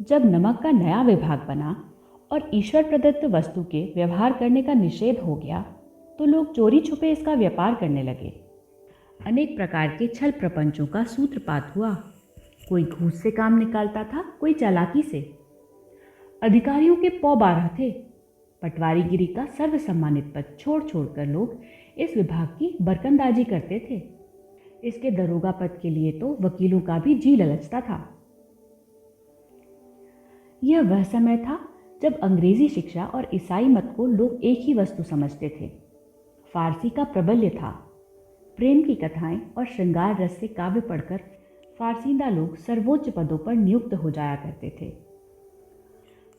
जब नमक का नया विभाग बना और ईश्वर प्रदत्त वस्तु के व्यवहार करने का निषेध हो गया, तो लोग चोरी छुपे इसका व्यापार करने लगे। अनेक प्रकार के छल प्रपंचों का सूत्रपात हुआ। कोई घूस से काम निकालता था, कोई चालाकी से। अधिकारियों के पौ 12 थे। पटवारीगिरी का सर्वसम्मानित पद छोड़ छोड़कर लोग इस विभाग की बरकंदाजी करते थे। इसके दरोगा पद के लिए तो वकीलों का भी जी ललचता था। यह वह समय था जब अंग्रेजी शिक्षा और ईसाई मत को लोग एक ही वस्तु समझते थे। फारसी का प्रबल्य था। प्रेम की कथाएं और श्रृंगार रस से काव्य पढ़कर फारसीदा लोग सर्वोच्च पदों पर नियुक्त हो जाया करते थे।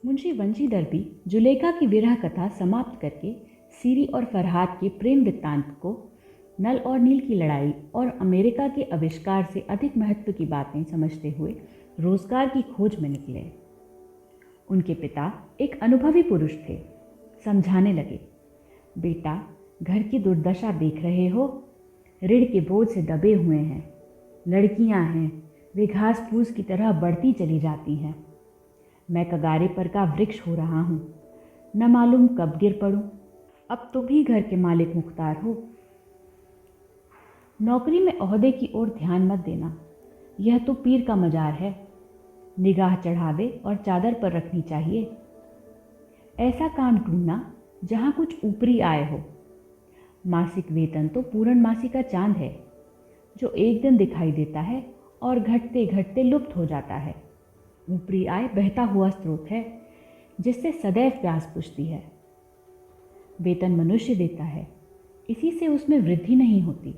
मुंशी वंशीधर भी जुलेखा की विरह कथा समाप्त करके सीरी और फरहाद के प्रेम वृत्तांत को, नल और नील की लड़ाई और अमेरिका के आविष्कार से अधिक महत्व की बातें समझते हुए रोजगार की खोज में निकले। उनके पिता एक अनुभवी पुरुष थे। समझाने लगे, बेटा, घर की दुर्दशा देख रहे हो, ऋण के बोझ से दबे हुए हैं। लड़कियां हैं, वे घास फूस की तरह बढ़ती चली जाती हैं। मैं कगारे पर का वृक्ष हो रहा हूँ, न मालूम कब गिर पड़ूं। अब तुम ही घर के मालिक मुख्तार हो। नौकरी में ओहदे की ओर ध्यान मत देना, यह तो पीर का मजार है। निगाह चढ़ावे और चादर पर रखनी चाहिए। ऐसा काम ढूंढना जहाँ कुछ ऊपरी आय हो। मासिक वेतन तो पूर्णमासी का चांद है, जो एक दिन दिखाई देता है और घटते घटते लुप्त हो जाता है। ऊपरी आय बहता हुआ स्रोत है, जिससे सदैव प्यास बुझती है। वेतन मनुष्य देता है, इसी से उसमें वृद्धि नहीं होती।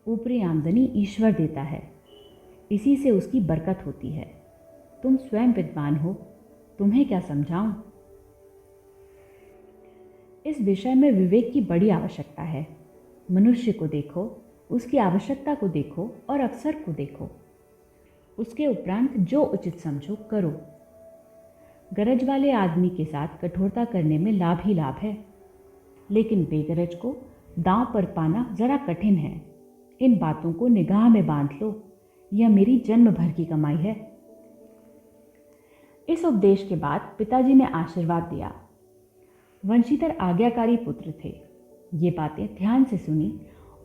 ऊपरी आमदनी ईश्वर देता है, इसी से उसकी बरकत होती है। तुम स्वयं विद्वान हो, तुम्हें क्या समझाऊं? इस विषय में विवेक की बड़ी आवश्यकता है। मनुष्य को देखो, उसकी आवश्यकता को देखो और अवसर को देखो। उसके उपरांत जो उचित समझो करो। गरज वाले आदमी के साथ कठोरता करने में लाभ ही लाभ है, लेकिन बेगरज को दांव पर पाना जरा कठिन है। इन बातों को निगाह में बांध लो, यह मेरी जन्म भर की कमाई है। इस उपदेश के बाद पिताजी ने आशीर्वाद दिया। वंशीधर आज्ञाकारी पुत्र थे। ये बातें ध्यान से सुनी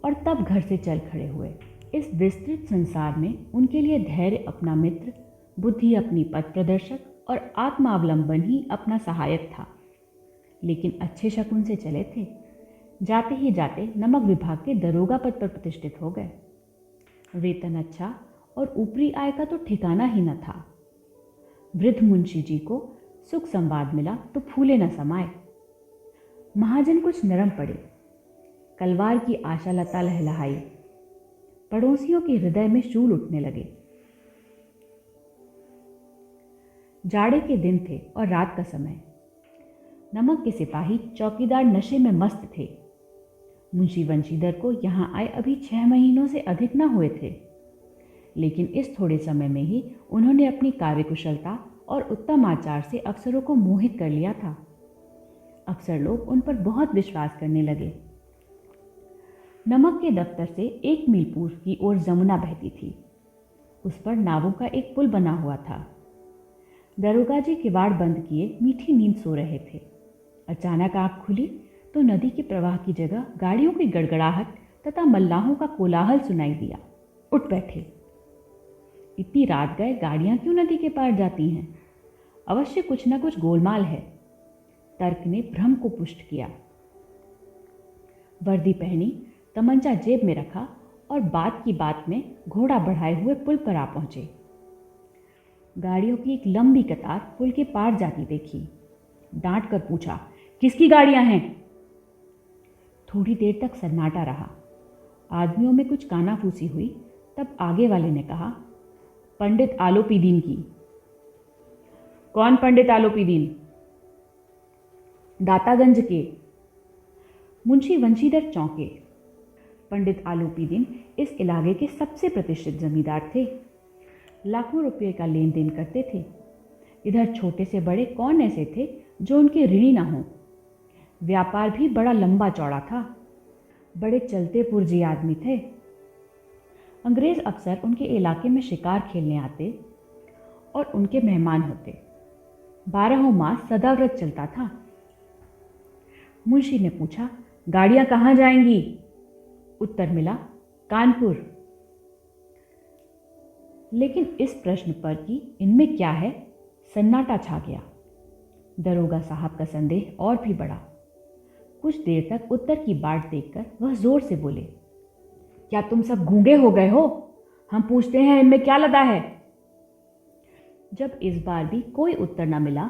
और तब घर से चल खड़े हुए। इस विस्तृत संसार में उनके लिए धैर्य अपना मित्र, बुद्धि अपनी पथ प्रदर्शक और आत्मावलंबन ही अपना सहायक था। लेकिन अच्छे शकुन से चले थे। जाते ही जाते नमक विभाग के दरोगा पद पर प्रतिष्ठित हो गए। वेतन अच्छा और ऊपरी आय का तो ठिकाना ही न था। वृद्ध मुंशी जी को सुख संवाद मिला तो फूले न समाये। महाजन कुछ नरम पड़े। कलवार की आशा लता लहलहाई। पड़ोसियों के हृदय में शूल उठने लगे। जाड़े के दिन थे और रात का समय। नमक के सिपाही चौकीदार नशे में मस्त थे। मुंशी वंशीधर को यहाँ आए अभी 6 महीनों से अधिक न हुए थे, लेकिन इस थोड़े समय में ही उन्होंने अपनी कार्यकुशलता और उत्तम आचार से अफसरों को मोहित कर लिया था। अफसर लोग उन पर बहुत विश्वास करने लगे। नमक के दफ्तर से 1 मील पूर्व की ओर जमुना बहती थी। उस पर नावों का एक पुल बना हुआ था। दरोगा जी किवाड़ बंद किए मीठी नींद सो रहे थे। अचानक आंख खुली तो नदी के प्रवाह की जगह गाड़ियों की गड़गड़ाहट तथा मल्लाहों का कोलाहल सुनाई दिया। उठ बैठे। इतनी रात गए गाड़ियां क्यों नदी के पार जाती हैं? अवश्य कुछ न कुछ गोलमाल है। तर्क ने भ्रम को पुष्ट किया। वर्दी पहनी, तमंचा जेब में रखा और बात की बात में घोड़ा बढ़ाए हुए पुल पर आ पहुंचे। गाड़ियों की एक लंबी कतार पुल के पार जाती देखी। डांट कर पूछा, किसकी गाड़ियां हैं? थोड़ी देर तक सन्नाटा रहा। आदमियों में कुछ कानाफूसी हुई। तब आगे वाले ने कहा, पंडित आलोपीदीन की। कौन पंडित आलोपीदीन? दातागंज के। मुंशी वंशीधर चौंके। पंडित आलोपीदीन इस इलाके के सबसे प्रतिष्ठित जमींदार थे। लाखों रुपये का लेन देन करते थे। इधर छोटे से बड़े कौन ऐसे थे जो उनके ऋणी ना हों। व्यापार भी बड़ा लंबा चौड़ा था। बड़े चलते पुर्जी आदमी थे। अंग्रेज अफसर उनके इलाके में शिकार खेलने आते और उनके मेहमान होते। 12 मास सदाव्रत चलता था। मुंशी ने पूछा, गाड़ियां कहाँ जाएंगी? उत्तर मिला, कानपुर। लेकिन इस प्रश्न पर कि इनमें क्या है, सन्नाटा छा गया। दरोगा साहब का संदेह और भी बढ़ा। कुछ देर तक उत्तर की बाट देखकर वह जोर से बोले, क्या तुम सब गूंगे हो गए हो? हम पूछते हैं इनमें क्या लदा है? जब इस बार भी कोई उत्तर न मिला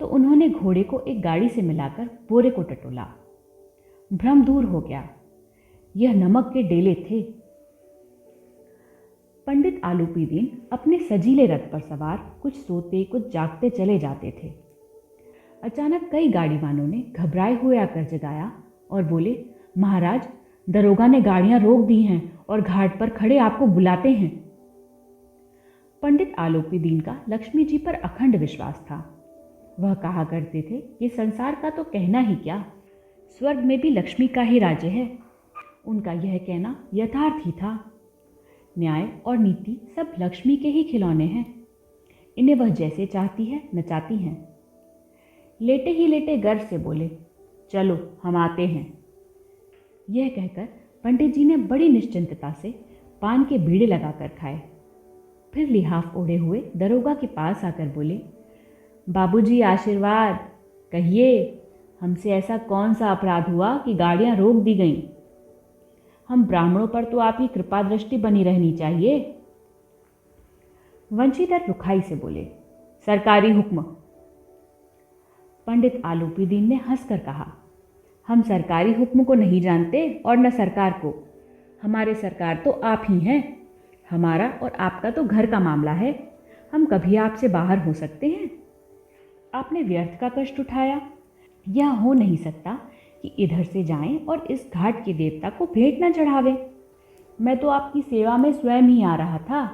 तो उन्होंने घोड़े को एक गाड़ी से मिलाकर बोरे को टटोला। भ्रम दूर हो गया। यह नमक के डेले थे। पंडित आलूपीदीन अपने सजीले रथ पर सवार कुछ सोते कुछ जागते चले जाते थे। अचानक कई गाड़ीवानों ने घबराए हुए आकर जगाया और बोले, महाराज, दरोगा ने गाड़ियां रोक दी हैं और घाट पर खड़े आपको बुलाते हैं। पंडित आलोपीदीन का लक्ष्मी जी पर अखंड विश्वास था। वह कहा करते थे कि संसार का तो कहना ही क्या, स्वर्ग में भी लक्ष्मी का ही राज्य है। उनका यह कहना यथार्थ ही था। न्याय और नीति सब लक्ष्मी के ही खिलौने हैं। इन्हें वह जैसे चाहती है नचाती हैं। लेटे ही लेटे गर्व से बोले, चलो हम आते हैं। यह कहकर पंडित जी ने बड़ी निश्चिंतता से पान के बीड़े लगाकर खाए। फिर लिहाफ ओढ़े हुए दरोगा के पास आकर बोले, बाबूजी आशीर्वाद, कहिए हमसे ऐसा कौन सा अपराध हुआ कि गाड़ियां रोक दी गईं? हम ब्राह्मणों पर तो आपकी कृपा दृष्टि बनी रहनी चाहिए। वंशीधर रुखाई से बोले, सरकारी हुक्म। पंडित आलोपीदीन ने हंसकर कहा, हम सरकारी हुक्म को नहीं जानते और न सरकार को। हमारे सरकार तो आप ही हैं। हमारा और आपका तो घर का मामला है। हम कभी आपसे बाहर हो सकते हैं? आपने व्यर्थ का कष्ट उठाया। यह हो नहीं सकता कि इधर से जाएं और इस घाट के देवता को भेंट न चढ़ावें। मैं तो आपकी सेवा में स्वयं ही आ रहा था।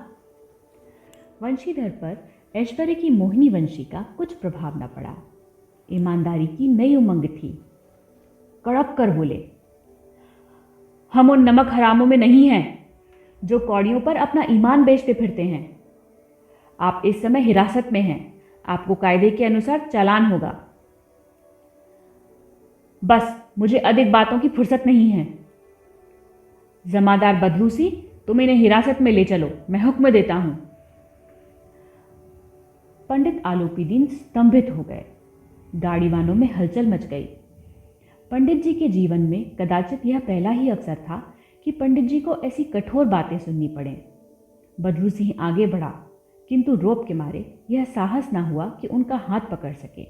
वंशीधर पर ऐश्वर्य की मोहिनी वंशी का कुछ प्रभाव न पड़ा। ईमानदारी की नई उमंग थी। कड़क कर बोले, हम उन नमक हरामों में नहीं हैं जो कौड़ियों पर अपना ईमान बेचते फिरते हैं। आप इस समय हिरासत में हैं। आपको कायदे के अनुसार चालान होगा। बस, मुझे अधिक बातों की फुर्सत नहीं है। जमादार बदलूसी, तुम इन्हें हिरासत में ले चलो, मैं हुक्म देता हूं। पंडित आलोपीदीन स्तंभित हो गए। गाड़ीवानों में हलचल मच गई। पंडित जी के जीवन में कदाचित यह पहला ही अवसर था कि पंडित जी को ऐसी कठोर बातें सुननी पड़े। बदलू सिंह आगे बढ़ा, किंतु रोब के मारे यह साहस न हुआ कि उनका हाथ पकड़ सके।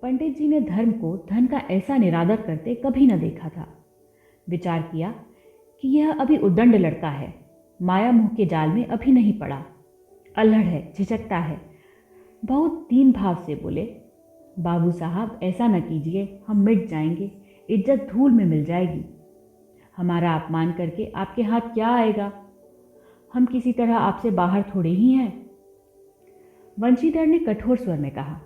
पंडित जी ने धर्म को धन का ऐसा निरादर करते कभी न देखा था। विचार किया कि यह अभी उद्दंड लड़का है, माया मोह के जाल में अभी नहीं पड़ा, अल्हड़ है, झिझकता है। बहुत दीन भाव से बोले, बाबू साहब ऐसा न कीजिए, हम मिट जाएंगे, इज्जत धूल में मिल जाएगी। हमारा अपमान करके आपके हाथ क्या आएगा? हम किसी तरह आपसे बाहर थोड़े ही हैं। वंशीधर ने कठोर स्वर में कहा,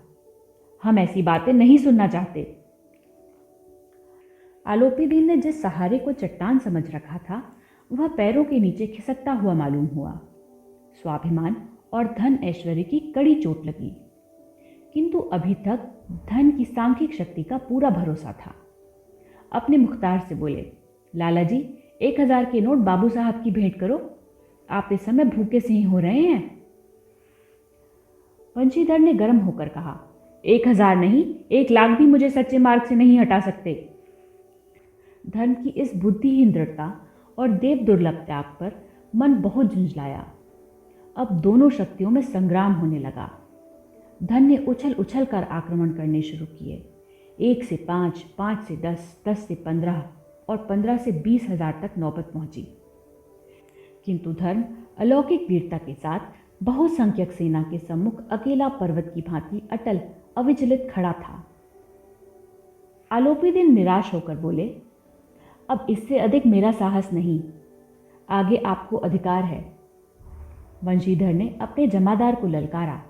हम ऐसी बातें नहीं सुनना चाहते। आलोपीदीन ने जिस सहारे को चट्टान समझ रखा था वह पैरों के नीचे खिसकता हुआ मालूम हुआ। स्वाभिमान और धन ऐश्वर्य की कड़ी चोट लगी, किंतु अभी तक धन की सांख्यिक शक्ति का पूरा भरोसा था। अपने मुख्तार से बोले, लाला जी, 1000 के नोट बाबू साहब की भेंट करो, आप इस समय भूखे से ही हो रहे हैं। वंशीधर ने गर्म होकर कहा, 1000 नहीं, 1,00,000 भी मुझे सच्चे मार्ग से नहीं हटा सकते। धर्म की इस बुद्धिहीन दृढ़ता और देव दुर्लभ त्याग पर मन बहुत झुंझलाया। अब दोनों शक्तियों में संग्राम होने लगा। धन ने उछल उछल कर आक्रमण करने शुरू किए। 1 से 5, 5 से 10, 10 से 15 और 15 से 20,000 तक नौबत पहुंची। किंतु धर्म अलौकिक वीरता के साथ बहुसंख्यक सेना के सम्मुख अकेला पर्वत की भांति अटल अविचलित खड़ा था। आलोपीदीन निराश होकर बोले, अब इससे अधिक मेरा साहस नहीं, आगे आपको अधिकार है। वंशीधर ने अपने जमादार को ललकारा।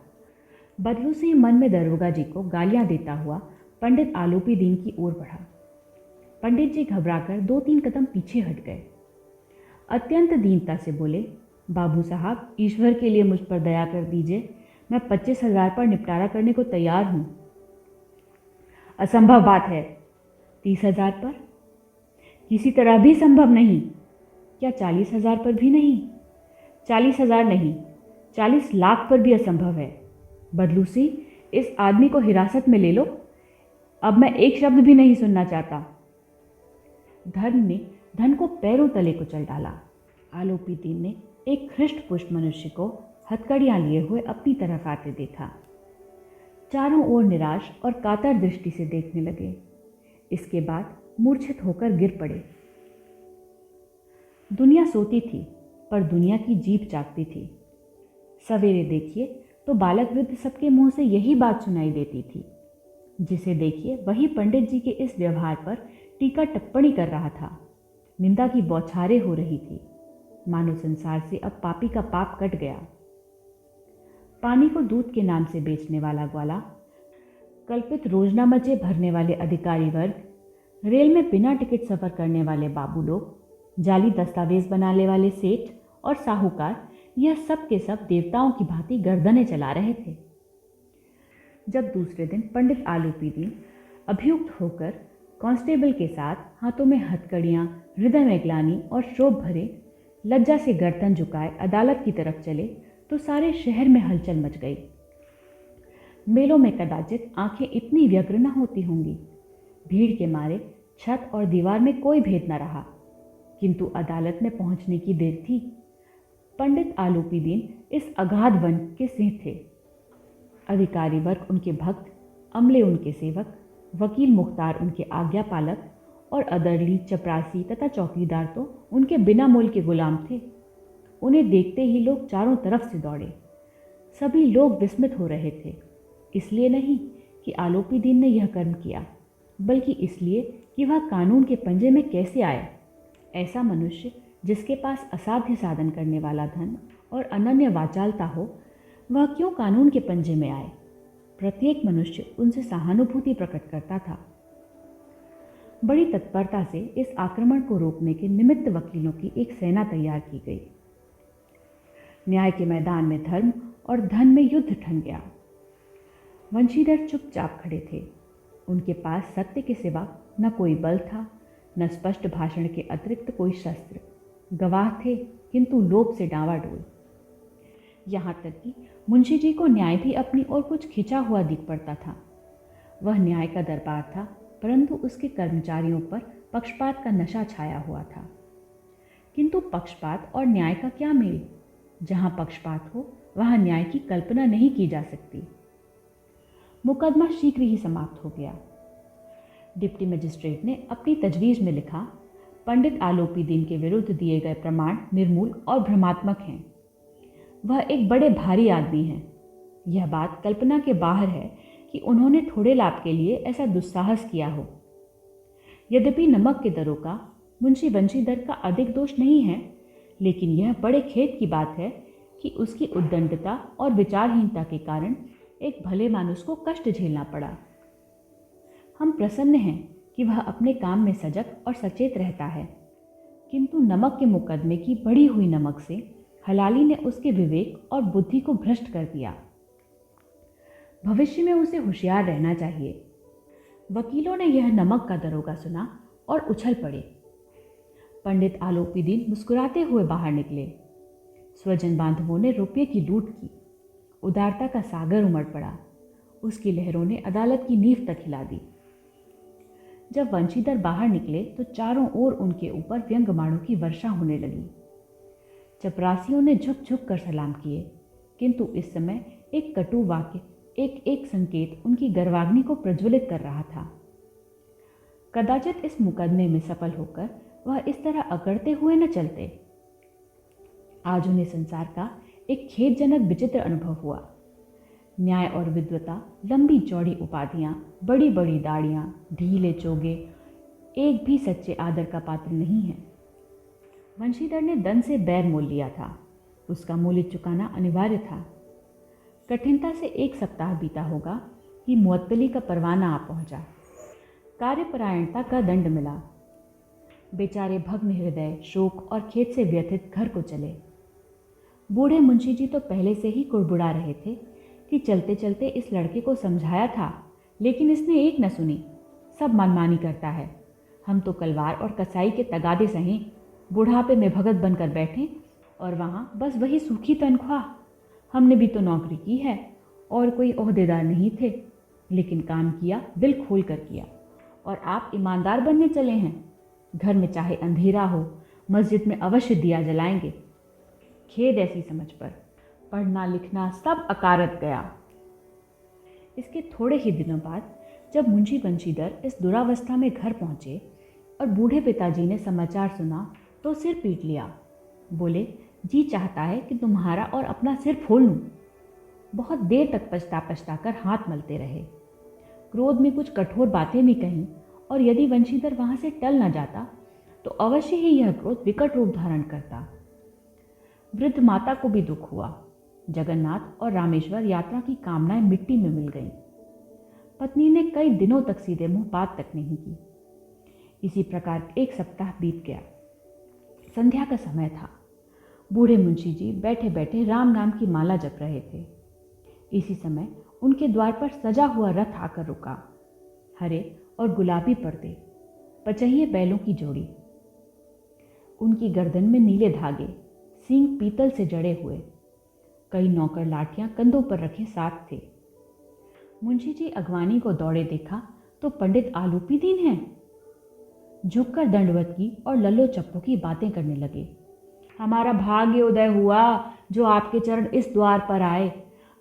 बदलू सिंह मन में दरोगा जी को गालियां देता हुआ पंडित आलोपीदीन की ओर बढ़ा। पंडित जी घबराकर 2-3 कदम पीछे हट गए। अत्यंत दीनता से बोले, बाबू साहब, ईश्वर के लिए मुझ पर दया कर दीजिए, मैं 25,000 पर निपटारा करने को तैयार हूँ। असंभव बात है। 30,000 पर? किसी तरह भी संभव नहीं। क्या 40,000 पर भी नहीं? 40,000 नहीं, 40 लाख पर भी असंभव है। बदलूसी, इस आदमी को हिरासत में ले लो। अब मैं एक शब्द भी नहीं सुनना चाहता। धर्म ने धन को पैरों तले कुचल डाला। आलोपीदीन ने एक हृष्ट पुष्ट मनुष्य को हथकड़ियां लिए हुए अपनी तरफ आते देखा। चारों ओर निराश और कातर दृष्टि से देखने लगे। इसके बाद मूर्छित होकर गिर पड़े। दुनिया सोती थी, पर दुनिया की जीभ जागती थी। सवेरे देखिए तो बालक वृद्ध सबके मुंह से यही बात सुनाई देती थी। जिसे देखिए वही पंडित जी के इस व्यवहार पर टीका टिप्पणी कर रहा था। निंदा की बौछारें हो रही थी, मानो संसार से अब पापी का पाप कट गया। पानी को दूध के नाम से बेचने वाला ग्वाला, कल्पित रोजनामचे भरने वाले अधिकारी वर्ग, रेल में बिना टिकट सफर करने वाले बाबू लोग, जाली दस्तावेज बनाने वाले सेठ और साहूकार, यह सब के सब देवताओं की भांति गर्दनें चला रहे थे। जब दूसरे दिन पंडित आलोपीदीन अभियुक्त होकर कांस्टेबल के साथ हाथों में हथकड़ियां, हृदय में ग्लानि और शोभ भरे लज्जा से गर्दन झुकाए अदालत की तरफ चले तो सारे शहर में हलचल मच गई। मेलों में कदाचित आंखें इतनी व्यग्र न होती होंगी। भीड़ के मारे छत और दीवार में कोई भेद न रहा, किंतु अदालत में पहुंचने की देर थी। पंडित आलोपीदीन इस अगाध वन के सिंह थे। अधिकारी वर्ग उनके भक्त, अमले उनके सेवक, वकील मुख्तार उनके आज्ञा पालक और अदरली, चपरासी तथा चौकीदार तो उनके बिना मोल के गुलाम थे। उन्हें देखते ही लोग चारों तरफ से दौड़े। सभी लोग विस्मित हो रहे थे, इसलिए नहीं कि आलोपीदीन ने यह कर्म किया, बल्कि इसलिए कि वह कानून के पंजे में कैसे आया। ऐसा मनुष्य जिसके पास असाध्य साधन करने वाला धन और अनन्य वाचालता हो, वह क्यों कानून के पंजे में आए। प्रत्येक मनुष्य उनसे सहानुभूति प्रकट करता था। बड़ी तत्परता से इस आक्रमण को रोकने के निमित्त वकीलों की एक सेना तैयार की गई। न्याय के मैदान में धर्म और धन में युद्ध ठन गया। वंशीधर चुपचाप खड़े थे। उनके पास सत्य के सिवा न कोई बल था, न स्पष्ट भाषण के अतिरिक्त कोई शस्त्र। गवाह थे, किंतु लोभ से डांवाडोल। यहाँ तक कि मुंशी जी को न्याय भी अपनी ओर कुछ खिंचा हुआ दिख पड़ता था। वह न्याय का दरबार था, परंतु उसके कर्मचारियों पर पक्षपात का नशा छाया हुआ था। किंतु पक्षपात और न्याय का क्या मेल? जहाँ पक्षपात हो वहाँ न्याय की कल्पना नहीं की जा सकती। मुकदमा शीघ्र ही समाप्त हो गया। डिप्टी मजिस्ट्रेट ने अपनी तजवीज़ में लिखा, पंडित आलोपीदीन के विरुद्ध दिए गए प्रमाण निर्मूल और भ्रमात्मक हैं। वह एक बड़े भारी आदमी हैं। यह बात कल्पना के बाहर है कि उन्होंने थोड़े लाभ के लिए ऐसा दुस्साहस किया हो। यद्यपि नमक के दरों का मुंशी बंशीधर का अधिक दोष नहीं है, लेकिन यह बड़े खेद की बात है कि उसकी उद्दंडता और विचारहीनता के कारण एक भले मानुस को कष्ट झेलना पड़ा। हम प्रसन्न हैं कि वह अपने काम में सजग और सचेत रहता है, किंतु नमक के मुकदमे की बढ़ी हुई नमक से हलाली ने उसके विवेक और बुद्धि को भ्रष्ट कर दिया। भविष्य में उसे होशियार रहना चाहिए। वकीलों ने यह नमक का दरोगा सुना और उछल पड़े। पंडित आलोपीदीन मुस्कुराते हुए बाहर निकले। स्वजन बांधवों ने रुपये की लूट की। उदारता का सागर उमड़ पड़ा। उसकी लहरों ने अदालत की नींव तक हिला दी। जब वंशीधर बाहर निकले तो चारों ओर उनके ऊपर व्यंग्यबाणों की वर्षा होने लगी। चपरासियों ने झुक झुक कर सलाम किए, किंतु इस समय एक कटु वाक्य, एक एक संकेत उनकी गर्वाग्नि को प्रज्वलित कर रहा था। कदाचित इस मुकदमे में सफल होकर वह इस तरह अकड़ते हुए न चलते। आज उन्हें संसार का एक खेदजनक विचित्र अनुभव हुआ। न्याय और विद्वता, लंबी चौड़ी उपाधियां, बड़ी बड़ी दाढ़ियां, ढीले चोगे, एक भी सच्चे आदर का पात्र नहीं है। वंशीधर ने दन से बैर मोल लिया था। उसका मूल्य चुकाना अनिवार्य था। कठिनता से 1 सप्ताह बीता होगा कि मुअत्तली का परवाना आ पहुंचा। कार्यपरायणता का दंड मिला। बेचारे भग्न हृदय, शोक और खेद से व्यथित घर को चले। बूढ़े मुंशी जी तो पहले से ही कुड़बुड़ा रहे थे कि चलते चलते इस लड़के को समझाया था, लेकिन इसने एक न सुनी। सब मनमानी करता है। हम तो कलवार और कसाई के तगादे सहें, बुढ़ापे में भगत बनकर बैठे और वहाँ बस वही सूखी तनख्वाह। हमने भी तो नौकरी की है और कोई ओहदेदार नहीं थे, लेकिन काम किया, दिल खोल कर किया। और आप ईमानदार बनने चले हैं। घर में चाहे अंधेरा हो, मस्जिद में अवश्य दिया जलाएंगे। खेद ऐसी समझ पर। पढ़ना लिखना सब अकारत गया। इसके थोड़े ही दिनों बाद जब मुंशी बंशीधर इस दुरावस्था में घर पहुंचे और बूढ़े पिताजी ने समाचार सुना तो सिर पीट लिया। बोले, जी चाहता है कि तुम्हारा और अपना सिर फोड़ लूं। बहुत देर तक पछता पछता कर हाथ मलते रहे। क्रोध में कुछ कठोर बातें भी कहीं, और यदि वंशीधर वहां से टल न जाता तो अवश्य ही यह क्रोध विकट रूप धारण करता। वृद्ध माता को भी दुख हुआ। जगन्नाथ और रामेश्वर यात्रा की कामनाएं मिट्टी में मिल गईं। पत्नी ने कई दिनों तक सीधे मुंह बात तक नहीं की। इसी प्रकार एक सप्ताह बीत गया। संध्या का समय था। बूढ़े मुंशी जी बैठे बैठे राम नाम की माला जप रहे थे। इसी समय उनके द्वार पर सजा हुआ रथ आकर रुका। हरे और गुलाबी पर्दे, पचहिए बैलों की जोड़ी, उनकी गर्दन में नीले धागे, सींग पीतल से जड़े हुए, कई नौकर लाठियां कंधों पर रखे साथ थे। मुंशी जी अगवानी को दौड़े देखा तो पंडित आलूपी दीन हैं। झुककर दंडवत की और लल्लो चप्पू की बातें करने लगे। हमारा भाग्य उदय हुआ जो आपके चरण इस द्वार पर आए।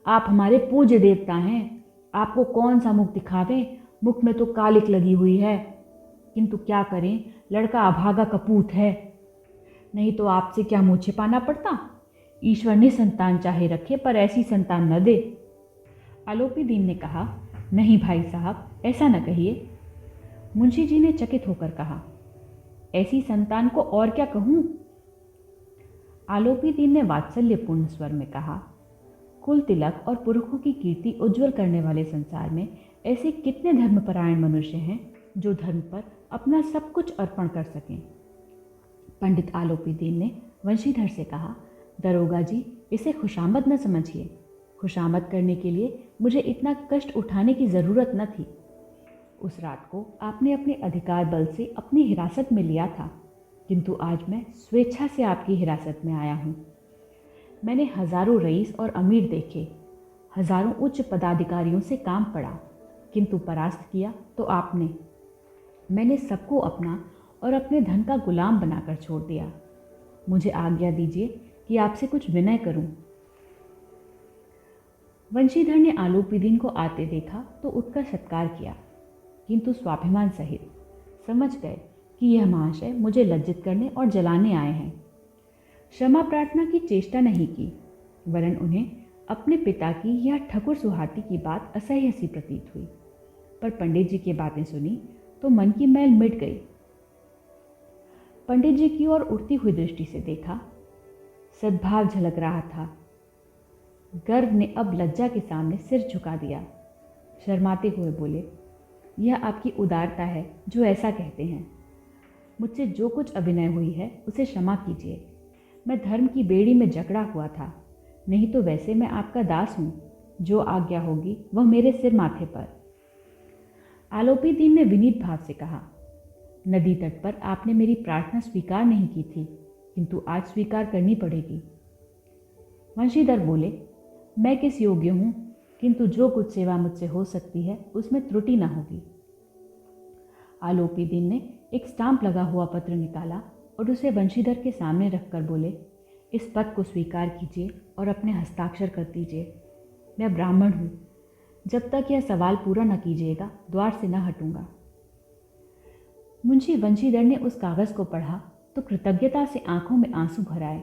आप हमारे पूज्य देवता हैं। आपको कौन सा मुख दिखावें, मुख में तो कालिक लगी हुई है, किंतु क्या करें, लड़का अभागा कपूत है। नहीं तो आपसे क्या मुँह छिपाना पड़ता। ईश्वर ने संतान चाहे रखे पर ऐसी संतान न दे। आलोपी दीन ने कहा, नहीं भाई साहब, ऐसा न कहिए। मुंशी जी ने चकित होकर कहा, ऐसी संतान को और क्या कहूँ। आलोपी दीन ने वात्सल्यपूर्ण स्वर में कहा, कुल तिलक और पुरखों की कीर्ति उज्जवल करने वाले संसार में ऐसे कितने धर्मपरायण मनुष्य हैं जो धर्म पर अपना सब कुछ अर्पण कर सकें। पंडित आलोपी दीन ने वंशीधर से कहा, दरोगा जी, इसे खुशामद न समझिए। खुशामद करने के लिए मुझे इतना कष्ट उठाने की ज़रूरत न थी। उस रात को आपने अपने अधिकार बल से अपनी हिरासत में लिया था, किंतु आज मैं स्वेच्छा से आपकी हिरासत में आया हूँ। मैंने हजारों रईस और अमीर देखे, हजारों उच्च पदाधिकारियों से काम पड़ा, किंतु परास्त किया तो आपने। मैंने सबको अपना और अपने धन का गुलाम बनाकर छोड़ दिया। मुझे आज्ञा दीजिए कि आपसे कुछ विनय करूं। वंशीधर ने आलोपी दीन को आते देखा तो उठकर सत्कार किया, किंतु स्वाभिमान सहित। समझ गए कि यह महाशय मुझे लज्जित करने और जलाने आए हैं। क्षमा प्रार्थना की चेष्टा नहीं की, वरन उन्हें अपने पिता की यह ठकुर सुहाती की बात असह्य सी प्रतीत हुई। पर पंडित जी की बातें सुनी तो मन की मैल मिट गई। पंडित जी की ओर उठती हुई दृष्टि से देखा, सद्भाव झलक रहा था। गर्व ने अब लज्जा के सामने सिर झुका दिया। शर्माते हुए बोले, यह आपकी उदारता है जो ऐसा कहते हैं। मुझसे जो कुछ अभिनय हुई है उसे क्षमा कीजिए। मैं धर्म की बेड़ी में जकड़ा हुआ था, नहीं तो वैसे मैं आपका दास हूँ। जो आज्ञा होगी वह मेरे सिर माथे पर। आलोपी दीन ने विनीत भाव से कहा, नदी तट पर आपने मेरी प्रार्थना स्वीकार नहीं की थी, किंतु आज स्वीकार करनी पड़ेगी। वंशीधर बोले, मैं किस योग्य हूँ, किंतु जो कुछ सेवा मुझसे हो सकती है उसमें त्रुटि न होगी। आलोपी दीन ने एक स्टाम्प लगा हुआ पत्र निकाला और उसे वंशीधर के सामने रखकर बोले, इस पद को स्वीकार कीजिए और अपने हस्ताक्षर कर दीजिए। मैं ब्राह्मण हूँ। जब तक यह सवाल पूरा न कीजिएगा द्वार से न हटूंगा। मुंशी वंशीधर ने उस कागज को पढ़ा तो कृतज्ञता से आंखों में आंसू भर आए।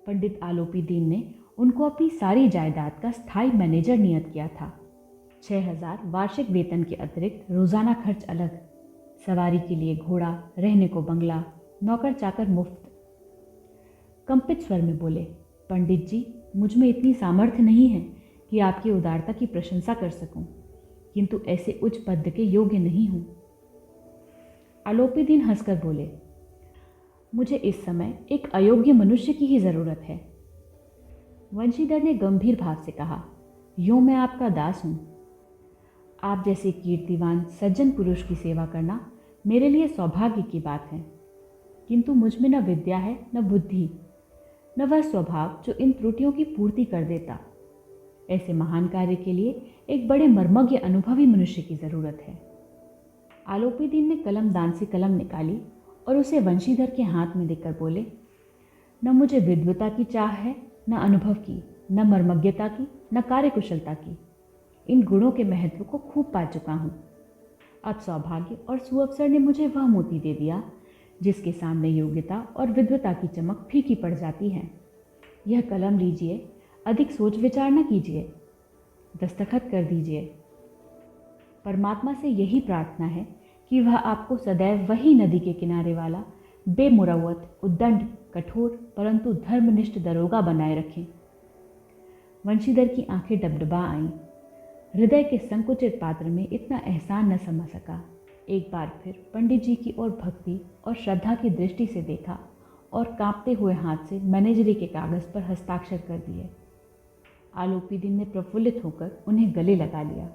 पंडित आलोपी दीन ने उनको अपनी सारी जायदाद का स्थायी मैनेजर नियत किया था। 6,000 वार्षिक वेतन के अतिरिक्त रोजाना खर्च अलग, सवारी के लिए घोड़ा, रहने को बंगला, नौकर चाकर मुफ्त। कंपित स्वर में बोले, पंडित जी, मुझ में इतनी सामर्थ्य नहीं है कि आपकी उदारता की प्रशंसा कर सकूं, किंतु ऐसे उच्च पद के योग्य नहीं हूं। आलोपी दीन हंसकर बोले, मुझे इस समय एक अयोग्य मनुष्य की ही जरूरत है। वंशीधर ने गंभीर भाव से कहा, यूं मैं आपका दास हूं। आप जैसे कीर्तिवान सज्जन पुरुष की सेवा करना मेरे लिए सौभाग्य की बात है, किंतु मुझ में न विद्या है, न बुद्धि, न वह स्वभाव जो इन त्रुटियों की पूर्ति कर देता। ऐसे महान कार्य के लिए एक बड़े मर्मज्ञ अनुभवी मनुष्य की जरूरत है। आलोपीदीन ने कलम दान से कलम निकाली और उसे वंशीधर के हाथ में देकर बोले, न मुझे विद्वता की चाह है, न अनुभव की, न मर्मज्ञता की, न कार्यकुशलता की। इन गुणों के महत्व को खूब पा चुका हूँ। अब सौभाग्य और सुअवसर ने मुझे वह मोती दे दिया जिसके सामने योग्यता और विद्वता की चमक फीकी पड़ जाती है। यह कलम लीजिए, अधिक सोच विचार न कीजिए, दस्तखत कर दीजिए। परमात्मा से यही प्रार्थना है कि वह आपको सदैव वही नदी के किनारे वाला बेमुरवत, उद्दंड, कठोर परंतु धर्मनिष्ठ दरोगा बनाए रखें। वंशीधर की आंखें डबडबा आईं। हृदय के संकुचित पात्र में इतना एहसान न समा सका। एक बार फिर पंडित जी की ओर भक्ति और श्रद्धा की दृष्टि से देखा और कांपते हुए हाथ से मैनेजरी के कागज पर हस्ताक्षर कर दिए। आलोपीदीन ने प्रफुल्लित होकर उन्हें गले लगा लिया।